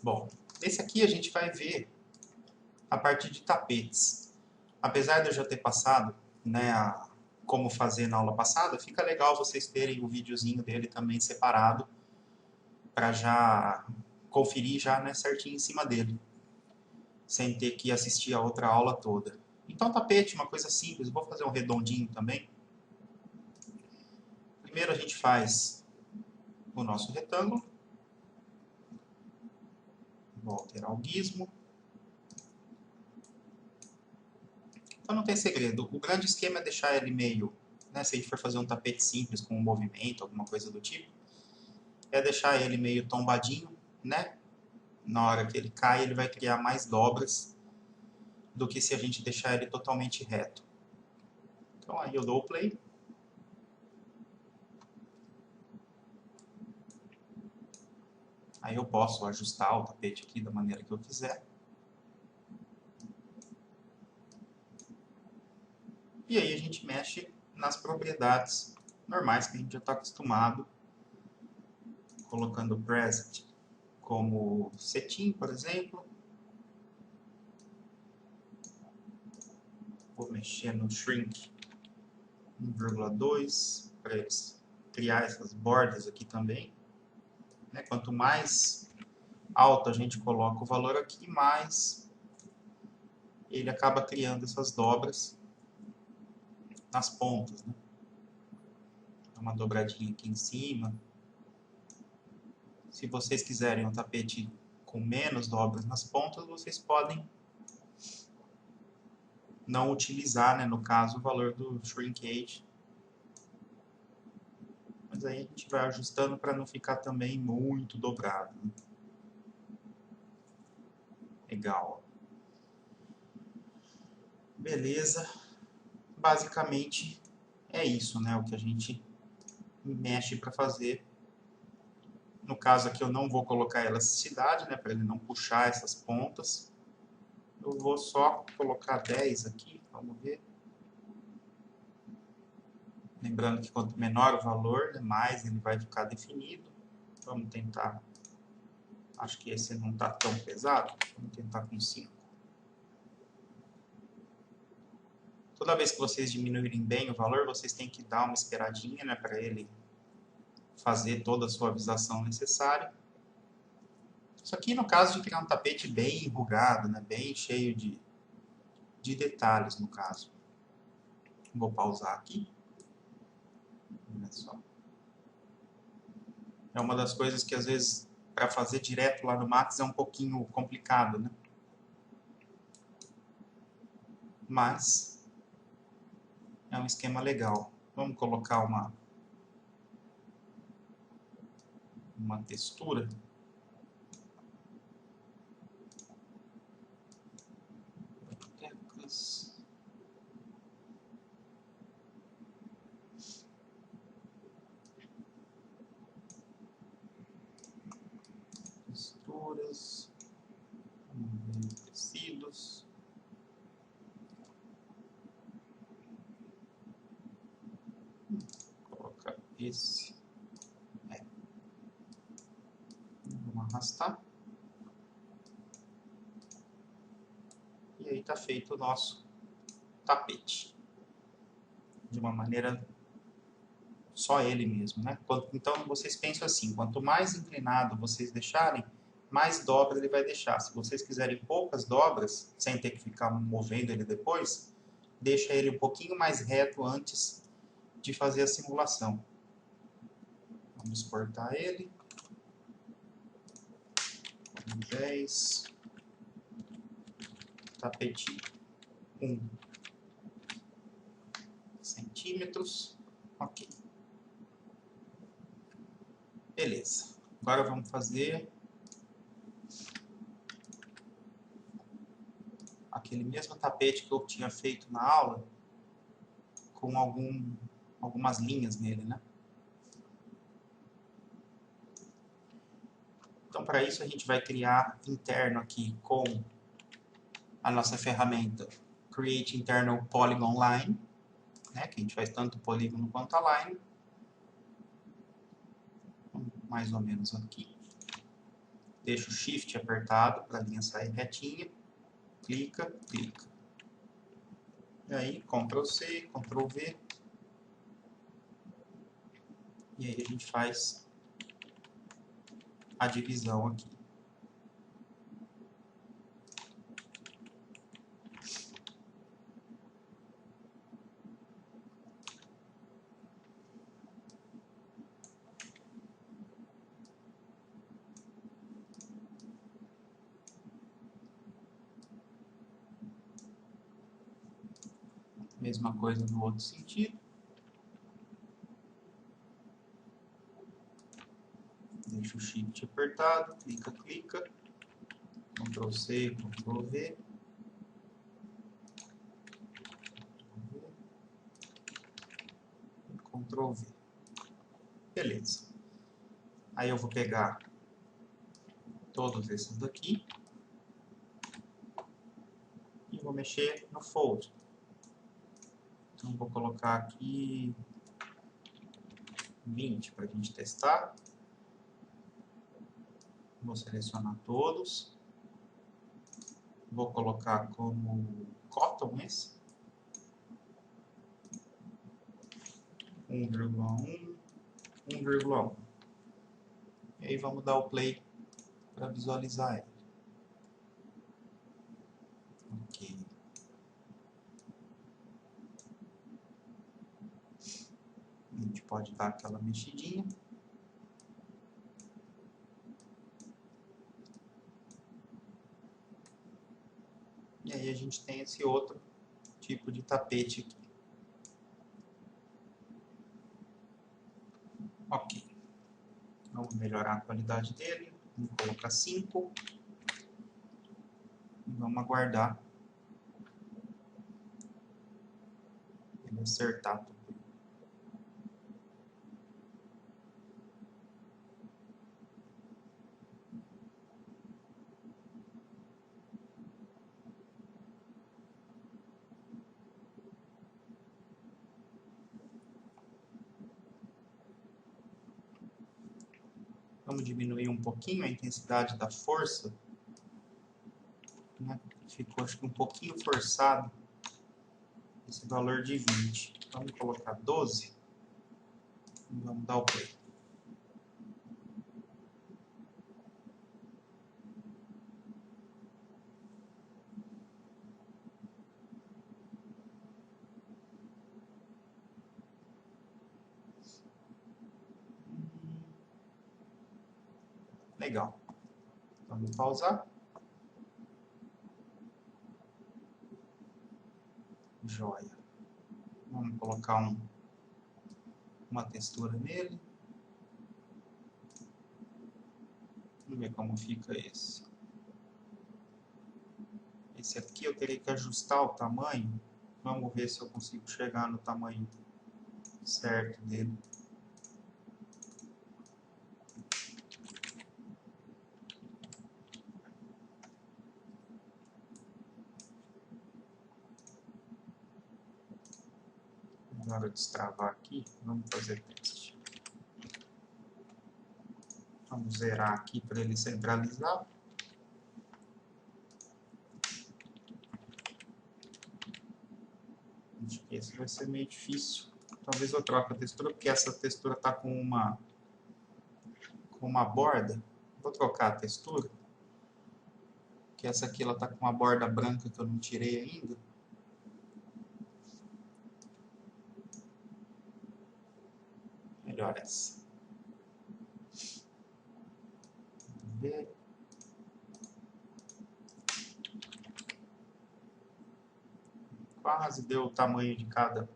Bom, esse aqui a gente vai ver a parte de tapetes. Apesar de eu já ter passado, né, como fazer na aula passada, fica legal vocês terem o videozinho dele também separado para já conferir já, né, certinho em cima dele, sem ter que assistir a outra aula toda. Então, tapete, uma coisa simples. Vou fazer um redondinho também. Primeiro a gente faz o nosso retângulo. Vou alterar o gizmo. Então não tem segredo. O grande esquema é deixar ele meio, né, se a gente for fazer um tapete simples com um movimento, alguma coisa do tipo, é deixar ele meio tombadinho, né? Na hora que ele cai, ele vai criar mais dobras do que se a gente deixar ele totalmente reto. Então aí eu dou o play. Aí eu posso ajustar o tapete aqui da maneira que eu quiser. E aí a gente mexe nas propriedades normais que a gente já está acostumado, colocando o preset como setim, por exemplo. Vou mexer no shrink 1,2 para criar essas bordas aqui também. Né? Quanto mais alto a gente coloca o valor aqui, mais ele acaba criando essas dobras nas pontas. Né? Uma dobradinha aqui em cima. Se vocês quiserem um tapete com menos dobras nas pontas, vocês podem não utilizar, né, no caso, o valor do shrinkage. Mas aí a gente vai ajustando para não ficar também muito dobrado. Né? Legal. Beleza. Basicamente é isso, né, o que a gente mexe para fazer. No caso aqui eu não vou colocar elasticidade, né, para ele não puxar essas pontas. Eu vou só colocar 10 aqui, vamos ver. Lembrando que quanto menor o valor, né, mais ele vai ficar definido. Vamos tentar, acho que esse não está tão pesado, vamos tentar com 5. Toda vez que vocês diminuírem bem o valor, vocês têm que dar uma esperadinha, né, para ele fazer toda a suavização necessária. Isso aqui no caso de criar um tapete bem enrugado, né, bem cheio de detalhes no caso. Vou pausar aqui. Olha só. É uma das coisas que às vezes para fazer direto lá no Max é um pouquinho complicado, né? Mas é um esquema legal. Vamos colocar uma textura. Texturas. Tecidos. Vou colocar esse. Vamos arrastar. E aí está feito o nosso tapete. De uma maneira só ele mesmo, né? Então vocês pensam assim, quanto mais inclinado vocês deixarem, mais dobra ele vai deixar. Se vocês quiserem poucas dobras, sem ter que ficar movendo ele depois, deixa ele um pouquinho mais reto antes de fazer a simulação. Vamos cortar ele. 10. Tapete 1 centímetros. Ok. Beleza. Agora vamos fazer aquele mesmo tapete que eu tinha feito na aula, com algumas linhas nele, né? Então, para isso, a gente vai criar interno aqui com a nossa ferramenta Create Internal Polygon Line, né, que a gente faz tanto polígono quanto a line. Mais ou menos aqui. Deixa o Shift apertado para a linha sair retinha. Clica, clica. E aí, Ctrl C, Ctrl V. E aí a gente faz a divisão aqui. Mesma coisa no outro sentido. Deixa o Shift apertado, clica, clica. Ctrl C, Ctrl V. Ctrl V. Beleza. Aí eu vou pegar todos esses daqui e vou mexer no Fold. Então vou colocar aqui 20 para a gente testar. Vou selecionar todos. Vou colocar como Cotton esse. 1,1, 1,1. E aí vamos dar o play para visualizar ele. Ok. A gente pode dar aquela mexidinha. E aí a gente tem esse outro tipo de tapete aqui. Ok. Vamos melhorar a qualidade dele. Vamos colocar 5. E vamos aguardar ele acertar tudo. Vamos diminuir um pouquinho a intensidade da força, né? Ficou acho que um pouquinho forçado esse valor de 20. Vamos colocar 12 e vamos dar o play. Legal. Vamos pausar. Joia. Vamos colocar uma textura nele. Vamos ver como fica esse. Esse aqui eu teria que ajustar o tamanho. Vamos ver se eu consigo chegar no tamanho certo dele. Agora destravar aqui, vamos fazer teste. Vamos zerar aqui para ele centralizar. Acho que esse vai ser meio difícil. Talvez eu troque a textura, porque essa textura está com uma borda. Vou trocar a textura, que essa aqui ela está com uma borda branca que eu não tirei ainda. Melhor essa. Vamos ver. Quase deu o tamanho de cada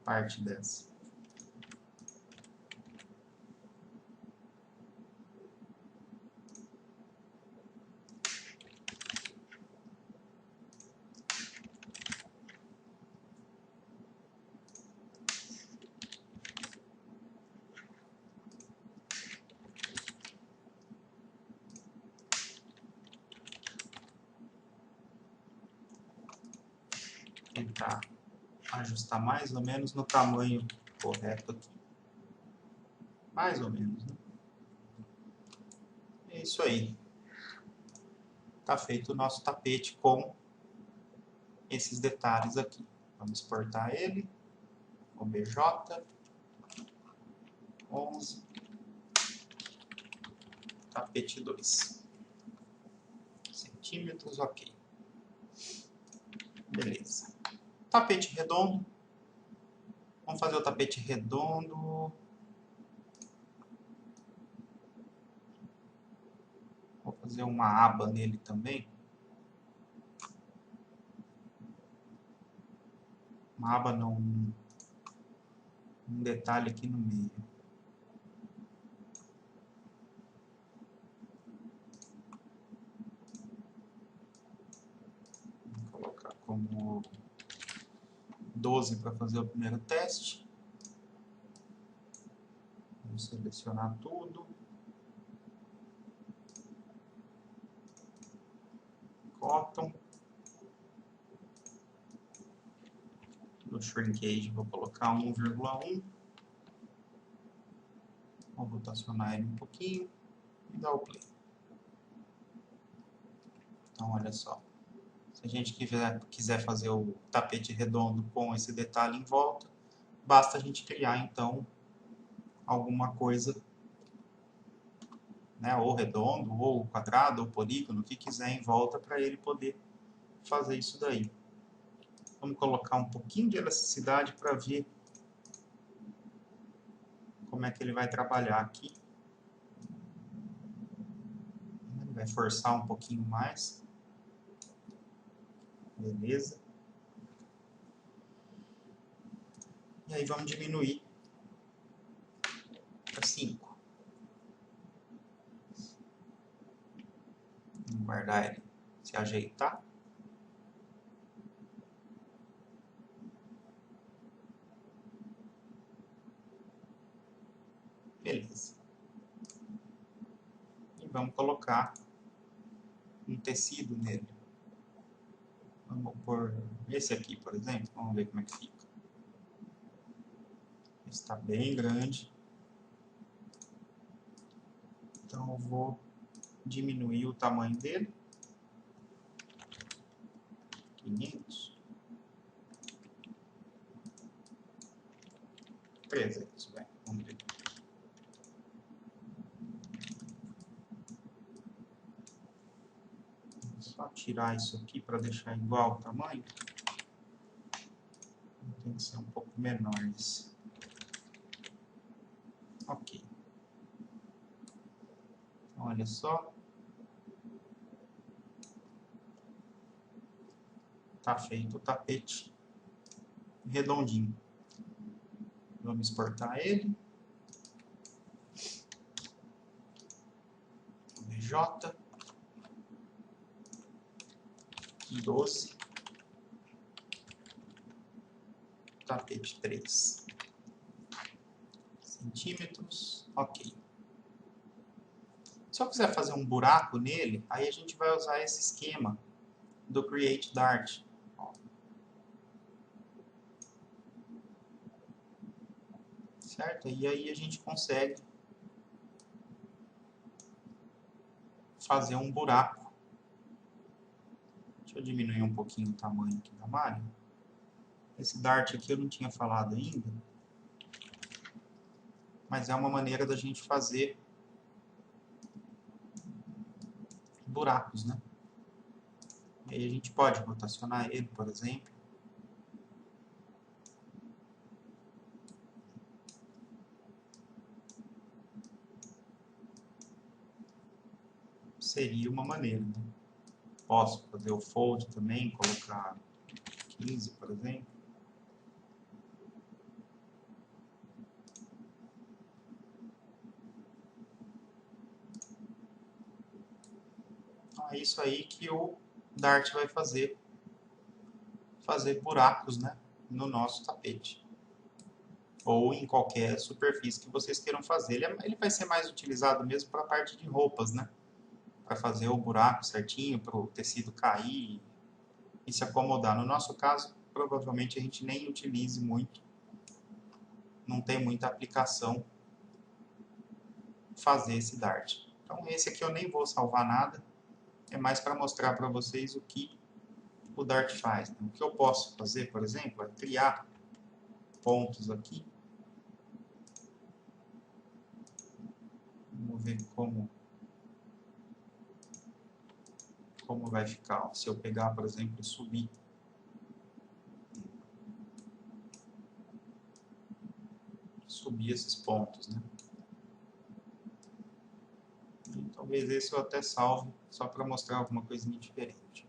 parte dessa. tentar ajustar mais ou menos no tamanho correto aqui. Mais ou menos, né? É isso aí. Tá feito o nosso tapete com esses detalhes aqui. Vamos exportar ele. OBJ 11 tapete 2 centímetros, ok. Beleza. Tapete redondo. Vamos fazer o tapete redondo. Vou fazer uma aba nele também. Uma aba não, um detalhe aqui no meio. Vou colocar como 12 para fazer o primeiro teste. Vou selecionar tudo. Cotton. No shrinkage vou colocar 1,1. Vou rotacionar ele um pouquinho e dar o play. Então olha só. Se a gente quiser fazer o tapete redondo com esse detalhe em volta, basta a gente criar então alguma coisa, né, ou redondo, ou quadrado, ou polígono, o que quiser em volta para ele poder fazer isso daí. Vamos colocar um pouquinho de elasticidade para ver como é que ele vai trabalhar aqui. Ele vai forçar um pouquinho mais. Beleza. E aí vamos diminuir para 5. Vamos guardar ele, se ajeitar. Beleza. E vamos colocar um tecido nele. Vamos pôr esse aqui, por exemplo. Vamos ver como é que fica. Está bem grande. Então eu vou diminuir o tamanho dele. 500. 300, bem, vamos ver. Só tirar isso aqui para deixar igual o tamanho. Tem que ser um pouco menor esse. Ok. Então, olha só. Tá feito o tapete redondinho. Vamos exportar ele. OBJ 12 tapete 3 centímetros, ok. Se eu quiser fazer um buraco nele, aí a gente vai usar esse esquema do Create Dart. Certo? E aí a gente consegue fazer um buraco. Deixa eu diminuir um pouquinho o tamanho aqui da malha. Esse Dart aqui eu não tinha falado ainda, mas é uma maneira da gente fazer buracos, né? E aí a gente pode rotacionar ele, por exemplo. Seria uma maneira, né? Posso fazer o fold também, colocar 15, por exemplo. Então é isso aí que o Dart vai fazer buracos, né, no nosso tapete. Ou em qualquer superfície que vocês queiram fazer. Ele vai ser mais utilizado mesmo para a parte de roupas, né? Para fazer o buraco certinho, para o tecido cair e se acomodar. No nosso caso, provavelmente a gente nem utilize muito, não tem muita aplicação fazer esse Dart. Então esse aqui eu nem vou salvar nada, é mais para mostrar para vocês o que o Dart faz. O que eu posso fazer, por exemplo, é criar pontos aqui. Vamos ver como vai ficar. Se eu pegar, por exemplo, e subir. Subir esses pontos, né? E talvez esse eu até salve, só para mostrar alguma coisinha diferente.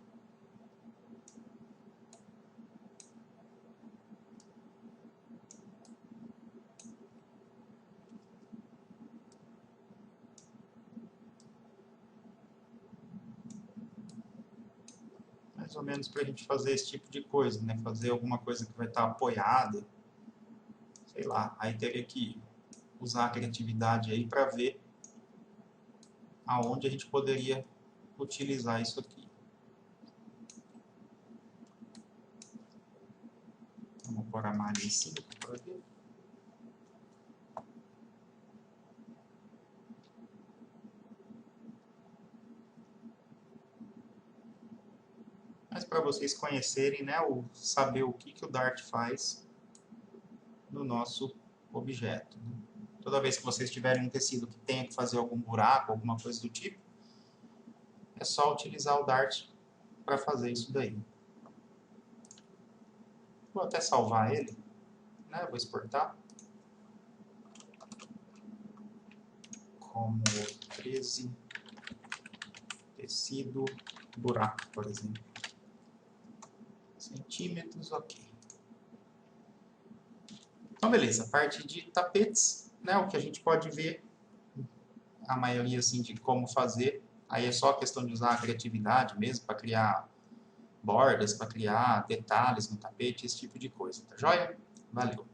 Mais ou menos para a gente fazer esse tipo de coisa, né? Fazer alguma coisa que vai estar apoiada, sei lá. Aí teria que usar a criatividade aí para ver aonde a gente poderia utilizar isso aqui. Vamos pôr a malha em cima para ver. Mas para vocês conhecerem, né, saber o que o Dart faz no nosso objeto. Né? Toda vez que vocês tiverem um tecido que tenha que fazer algum buraco, alguma coisa do tipo, é só utilizar o Dart para fazer isso daí. Vou até salvar ele, né? Vou exportar como 13 tecido buraco, por exemplo. Centímetros, ok. Então, beleza. A parte de tapetes, né? O que a gente pode ver, a maioria assim de como fazer. Aí é só questão de usar a criatividade mesmo para criar bordas, para criar detalhes no tapete, esse tipo de coisa. Tá joia? Valeu!